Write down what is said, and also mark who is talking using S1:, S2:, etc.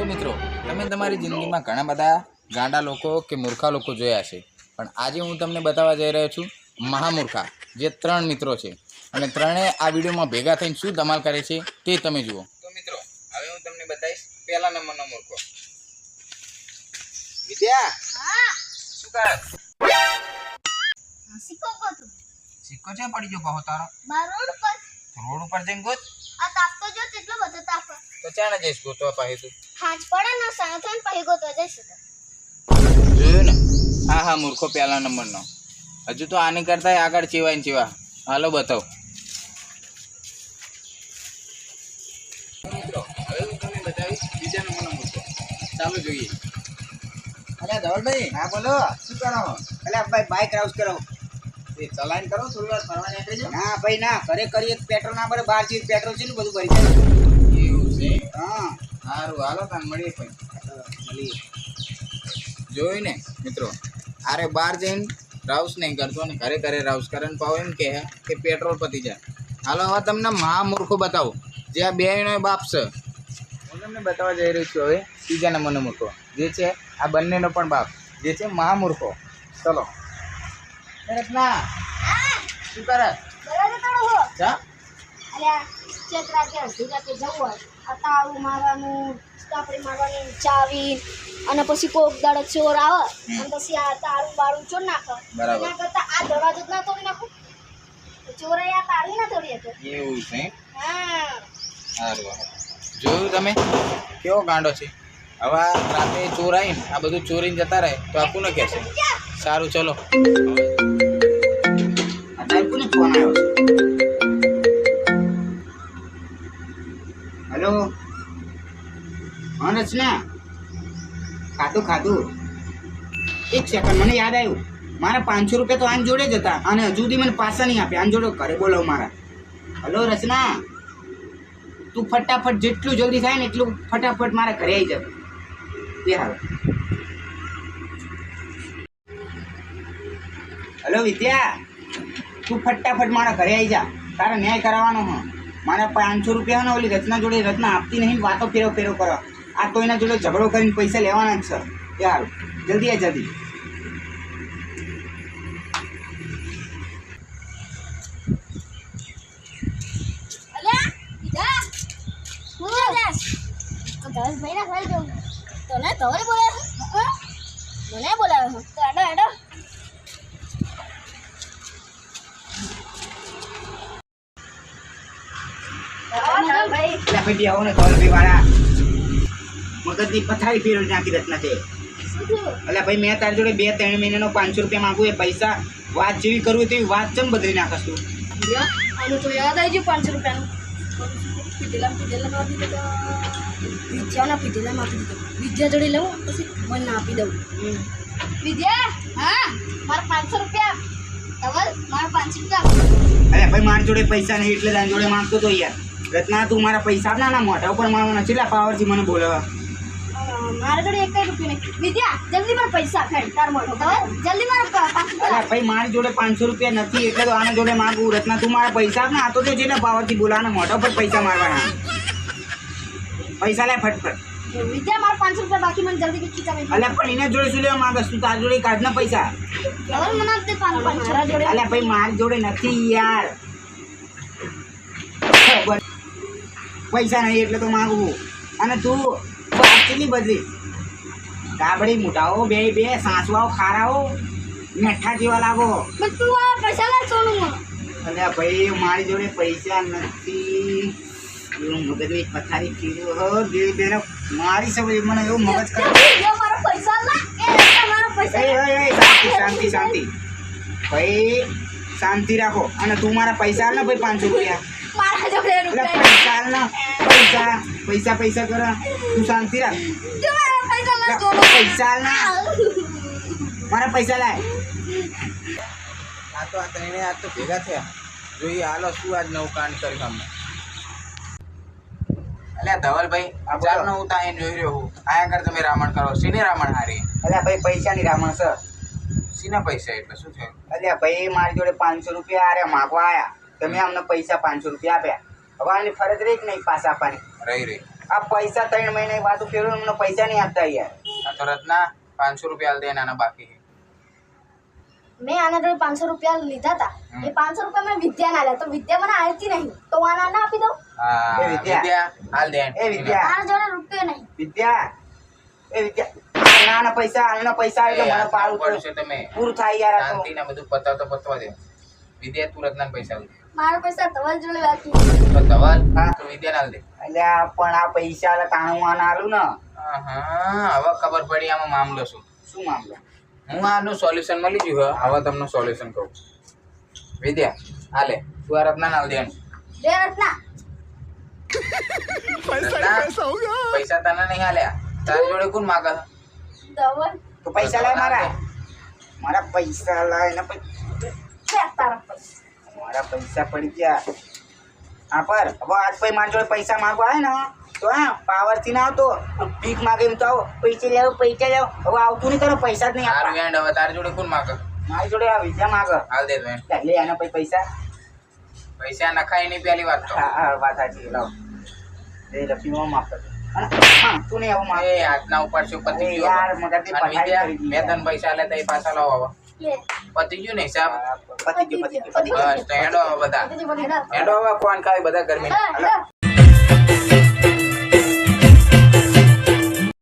S1: તો મિત્રો તમે તમારી જિંદગીમાં ઘણા બધા ગાંડા લોકો કે મૂર્ખા લોકો જોયા છે, પણ આજે હું તમને બતાવવા જઈ રહ્યો છું મહામૂર્ખા, જે 3 મિત્રો છે અને ત્રણેય આ વિડીયોમાં ભેગા થઈને શું ધમાલ કરે છે તે તમે જુઓ. તો મિત્રો હવે હું તમને બતાવીશ પહેલા નંબરનો મૂર્ખો. વિદ્યા, શું કરે? સિક્કો છે પડી ગયો બહુ તારો રોડ ઉપર જઈને ગોત. તો ચાને જઈશ ગોતવા પાસે તું? જોયું ને, હા મૂર્ખો પહેલા નંબરનો. હજુ તો આને કરતા આગળ ચેવાય ને ચેવા. હાલો બતાવો મિત્રો. હવે હું તમને બતાવીશ બીજા નંબરનો મૂર્ખો. ચાલો જોઈએ. અલ્યા ધવલભાઈ. હા બોલો, શું કરો? અલ્યા ભાઈ બાઇક રાઉસ કરો. એ ચલાઈન કરો, થોડી વાર ફરવા નીકળી જાઓ. ના ભાઈ ના, ઘરે કરીએ પેટ્રોલ ના ભરે, બહાર જઈએ પેટ્રોલ છે ને બધું ભરી જાય. એવું છે? હા સારું, હાલો તાન મળીએ ભાઈ. મળીએ. જોયું ને મિત્રો, આરે બહાર જઈને રાઉસ નહીં કરતો ને ઘરે રાઉસ કરે ને પાવ એમ કે પેટ્રોલ પતી જાય. હાલો હવે તમને મહામૂર્ખો બતાવું, જે આ બેયનો બાપ છે. હું તમને બતાવવા જઈ રહ્યો છું હવે ત્રીજા નંબરનો મૂર્ખો, જે છે આ બંનેનો પણ બાપ, જે છે મહામૂર્ખો. ચલો રત્ના, શું કરે? ચા
S2: ચાવી અને પછી કોક દાડો ચોર આવે અને પછી આ તાળું બાળું ચોર નાખે. એના કરતા આ દરવાજો જ ના તોડી નાખું. ચોરે આ તાળી ના તોડી હતો.
S1: એવું છે?
S2: હા
S1: સારું. જોયું તમે કેવો ગાંડો છે. હવે રાતે ચોર આવીને આ બધું ચોરીને જતા રહે તો આ કોને કહેશે? સારું ચલો. કોને ફોન આવ્યો છે? હેલો, હા રચના, ખાધું. એક સેકન્ડ, મને યાદ આવ્યું, મારા 500 રૂપિયા તો આન જોડે જ હતા અને હજુ સુધી મને પાછા નહીં આપ્યા. આન જોડે ઘરે બોલાવ મારા. હલો રચના, તું ફટાફટ જેટલું જલ્દી થાય ને એટલું ફટાફટ મારા ઘરે આવી જાય. એ હાલ. હલો વિદ્યા, તું ફટાફટ મારા ઘરે આવી જા, તારે ન્યાય કરાવવાનો હ. મારા 500 રૂપિયા ને ઓલી રચના જોડે રચના આપતી નહીં, વાતો ફેરો કરો. આ તો એના જોડે ઝઘડો કરીને પૈસા લેવાના જ છે. યાર જલ્દી આ જલ્દી. ભાઈ આવો ને ધોલભાઈ વાળા, મગજની પથારી ફેરવી નાખી રચના છે. એટલે ભાઈ મેં તારી જોડે 2-3 મહિનાનો 500 રૂપિયા માંગુ, એ પૈસા વાત જેવી કરવું તેવી વાત ચમ બદલી નાખસ તું?
S2: આનું તો યાદ આવી ગયું 500 રૂપિયાનું. વિદ્યા જોડે લઉં પછી મને આપી દઉં. વિદ્યા, હા મારા 500 રૂપિયા. ધવલ, મારા 500 રૂપિયા.
S1: અરે ભાઈ મારી જોડે પૈસા નહીં એટલે તારી જોડે માંગતો તો યાર. રત્ના તું મારા પૈસા ના મોઢા ઉપર મારવાના, કેટલા પાવરથી મને બોલાવા?
S2: મારા જોડે 1 રૂપિયા નહીં. વિદ્યા, જલ્દી મારા પૈસા ખાઈ તાર મોઢો. ધવલ, જલ્દી મારા
S1: અરે ભાઈ મારી જોડે 500 રૂપિયા નથી એટલે તો આના જોડે માંગુ. રત્ના તું મારા પૈસા ના, આ તો જો જેટલા પાવરથી બોલાવાના, મોઢા ઉપર પૈસા મારવાના. પૈસા લે ફટફટ.
S2: વિદ્યા, મારા 500 રૂપિયા બાકી, મને જલ્દી ખીચાવી.
S1: અલ્યા પણ એના જોડે શું લેવા માંગસ તું? તાર જોડે કાઢના પૈસા.
S2: ધવલ, મને આપી દે 500 જોડે.
S1: અલ્યા ભાઈ મારી જોડે નથી યાર, પૈસા નહીં એટલે તો માંગવું. અને તું વાત કેટલી બદલી? ડાબડી મોટાઓ બે સાસવાઓ ખારાઓ મેઠા જેવા લાગો.
S2: પણ તું આ પૈસા લે સોનું.
S1: અલ્યા ભાઈ મારી જોડે પૈસા નથી, એવું મગજની પથારી ફીર્યો હો. બેને મારી સબ મને એવું મગજ કરે.
S2: મારા પૈસા લા, મારા પૈસા.
S1: શાંતિ ભાઈ, શાંતિ રાખો. અને તું મારા પૈસા આલ ને ભાઈ 500 રૂપિયા.
S2: મારા જોડે રૂપિયા
S1: પૈસા આલ ને, પૈસા કર. તું શાંતિ રાખ. પૈસા આલ ને, મારા પૈસા લાય. આ તો ભેગા થયા. જોઈએ હાલો શું આજ નવું કાંડ કરી અમને. અલ્યા ધવલભાઈ, ચાલનો હું ત્યાં જોઈ રહ્યો હું. આયા કર તમે રામણ કરો. શીની રામણ હારી? અલ્યા ભાઈ પૈસાની રામણ છે. શીના પૈસા એટલે શું થયું? અલ્યા ભાઈ મારી જોડે 500 રૂપિયા આરે માગવા આયા, તમે અમને પૈસા 500 રૂપિયા આપ્યા. હવે આની ફરજ રહી કે નહીં પાછા આપવાની? રહી. આ પૈસા 3 મહિને વાતું ફેરવું મને પૈસા નહીં આપતા યાર.
S3: આ તો રત્ના 500 રૂપિયા આલ દે નાના બાકી છે.
S2: મેં આના જોડે 500 રૂપિયા લીધા હતા. એ 500 રૂપિયા મેં વિદ્યા ના તો વિદ્યા મને આવતી નહીં, તો આના ના આપી દઉં.
S3: હા
S1: એ વિદ્યા.
S3: વિદ્યા હાલ દે.
S1: એ વિદ્યા.
S2: આના જોડે રૂપિયો નહીં.
S1: વિદ્યા એ વિદ્યા નાના પૈસા આલના પૈસા એટલે મને પાડું
S3: પડશે તમે
S1: પૂરું થાય યાર. આ તો
S3: શાંતિને બધું પતાવવા દે. વિદ્યા તું રત્નાને પૈસા આલ દે.
S2: મારા પૈસા ધવલ જોડે બાકી.
S3: તો ધવલ
S1: હા.
S3: તો વિદ્યાને આલ દે.
S1: એટલે આ પણ આ પૈસા તાણું આના આલું ને.
S3: હા હવે ખબર પડી આમાં મામલો શું.
S1: શું મામલો?
S3: હું આનું સોલ્યુશન મળી ગયું. હવે તમને સોલ્યુશન કહું. વિદ્યા હાલે તું આ રત્નાને આલ દે.
S2: બે રત્ના
S3: પૈસા તને નહીં હાલ્યા. તારી જોડે કોણ માગે?
S2: ધવલ
S1: તો પૈસા લાય મારા પૈસા લાય ને
S2: છે તારા પૈસા.
S1: મારા પૈસા પડી ગયા હા પર. હવે આજ પછી મારી જોડે પૈસા માંગવા આવે ને તો હા પાવરથી ના આવતો ભીખ માગે એમ તો આવો પૈસા લેવો હવે આવતું નહીં કરો પૈસા જ નહીં
S3: તારું
S1: આપવા.
S3: એન્ડ હવે તારી જોડે કોણ માગે?
S1: મારી જોડે આ વિદ્યા માગે
S3: હાલ દે તું એન્ડ.
S1: લે આના પછી પૈસા.
S3: પૈસા નખાય નહીં પહેલી વાત તો.
S1: હા હા વાત સાચી લાવ એ લક્ષ્મીમાં માફ કરજો. હા તું નહીં આવું માફ
S3: એ હાથના ઉપાડશો પતી ગયું.
S1: યાર મગજની
S3: અને
S1: પથારી
S3: વિદ્યા
S1: કરી દીધી
S3: મેં તને પૈસા આલ્યા તા એ પાછા લાવો હવે.
S2: લે
S3: પતી ગયું ને હિસાબ?
S1: પતી ગયું.
S3: બસ તો હેડો હવે બધા
S2: પતિ પતિ હેડા.
S3: હેડો હવે કોણ ખાય બધા ગરમી.
S2: હેડા.